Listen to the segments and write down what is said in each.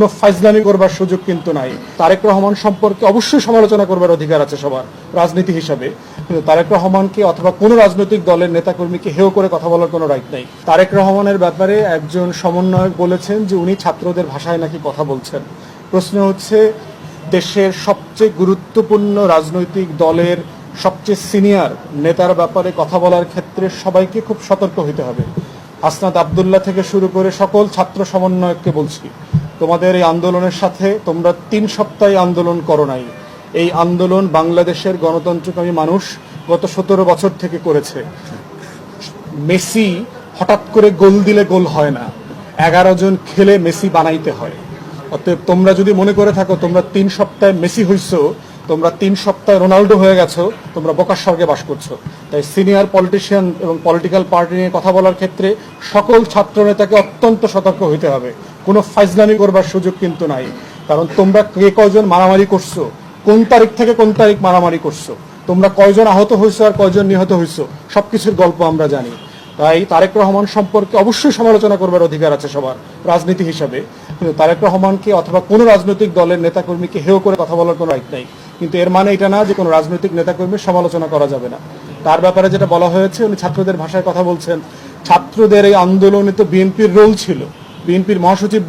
কোনো ফাইজলামি করবার সুযোগ কিন্তু নাই। তারেক রহমান সম্পর্কে অবশ্যই সমালোচনা করবার অধিকার আছে সবার রাজনীতি হিসাবে, কিন্তু তারেক রহমানকে অথবা কোনো রাজনৈতিক দলের নেতাকর্মীকে হেয় করে কথা বলার কোনো রাইট নাই। তারেক রহমানের ব্যাপারে একজন সমন্বয়ক বলেছেন যে উনি ছাত্রদের ভাষায় নাকি কথা বলছেন। প্রশ্ন হচ্ছে, দেশের সবচেয়ে গুরুত্বপূর্ণ রাজনৈতিক দলের সবচেয়ে সিনিয়র নেতার ব্যাপারে কথা বলার ক্ষেত্রে সবাইকে খুব সতর্ক হতে হবে। হাসনাত আব্দুল্লাহ থেকে শুরু করে সকল ছাত্র সমন্বয়ককে বলছি, তোমাদের এই আন্দোলনের সাথে তোমরা 3 সপ্তাহ আন্দোলন করো নাই। এই আন্দোলন বাংলাদেশের গণতন্ত্রকামী মানুষ গত 17 বছর থেকে করেছে। মেসি হঠাৎ করে গোল দিলে গোল হয় না, 11 জন খেলে মেসি বানাইতে হয়। অতএব তোমরা যদি মনে করে থাকো তোমরা 3 সপ্তাহে মেসি হইছো, তোমরা 3 সপ্তাহে রোনাল্ডো হয়ে গেছো, তোমরা বোকার স্বর্গে বাস করছো। তাই সিনিয়র পলিটিশিয়ান এবং পলিটিক্যাল পার্টি নিয়ে কথা বলার ক্ষেত্রে সকল ছাত্র নেতাকে অত্যন্ত সতর্ক হইতে হবে। কোনো ফাইজলামি করবার সুযোগ কিন্তু নাই। কারণ তোমরা কে কয়জন মারামারি করছো, কোন তারিখ থেকে কোন তারিখ মারামারি করছো, তোমরা কয়জন আহত হয়েছো আর কয়জন নিহত হয়েছো, সবকিছুর গল্প আমরা জানি। তাই তারেক রহমান সম্পর্কে অবশ্যই সমালোচনা করবার অধিকার আছে সবার রাজনীতি হিসাবে, কিন্তু তারেক রহমানকে অথবা কোনো রাজনৈতিক দলের নেতাকর্মীকে হেয় করে কথা বলার কোনো রাইট নাই। কিন্তু এর মানে এটা না যে কোনো রাজনৈতিক নেতাকর্মীর সমালোচনা করা যাবে না। তার ব্যাপারে যেটা বলা হয়েছে, উনি ছাত্রদের ভাষায় কথা বলছেন। ছাত্রদের এই আন্দোলনে তো বিএনপির রোল ছিল। বিএনপির মহাসচিব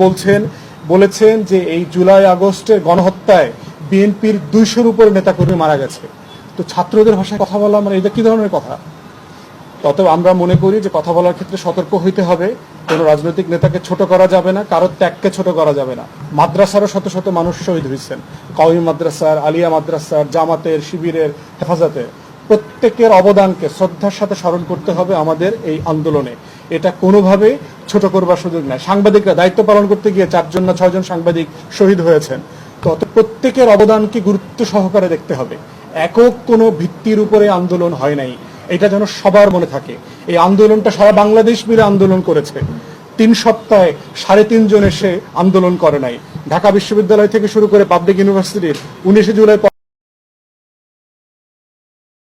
বলেছেন যে এই জুলাই আগস্টের গণহত্যায় বিএনপির 200-র উপর নেতাকর্মী মারা গেছে। তো ছাত্রদের ভাষায় কথা বলা মানে এটা কি ধরনের কথা? অতএব আমরা মনে করি যে কথা বলার ক্ষেত্রে সতর্ক হইতে হবে। কোনো রাজনৈতিক নেতাকে ছোট করা যাবে না, কারোর ত্যাগকে ছোট করা যাবে না। মাদ্রাসারও শত শত মানুষ শহীদ হয়েছেন, কওমি মাদ্রাসার, আলিয়া মাদ্রাসার, জামাতের, শিবিরের, হেফাজতের, প্রত্যেকের অবদানকে শ্রদ্ধার সাথে স্মরণ করতে হবে আমাদের এই আন্দোলনে। এটা কোনোভাবে ছোট করবার সুযোগ নাই। সাংবাদিকরা দায়িত্ব পালন করতে গিয়ে 4 জন না 6 জন সাংবাদিক শহীদ হয়েছেন। তো প্রত্যেকের অবদানকে গুরুত্ব সহকারে দেখতে হবে। একক কোনো ভিত্তির উপরে আন্দোলন হয় নাই, এটা যেন সবার মনে থাকে। এই আন্দোলনটা সারা বাংলাদেশ মিলে আন্দোলন করেছে। 3 সপ্তাহে 3.5 জন এসে আন্দোলন করে নাই। ঢাকা বিশ্ববিদ্যালয় থেকে শুরু করে পাবলিক ইউনিভার্সিটির 19 জুলাই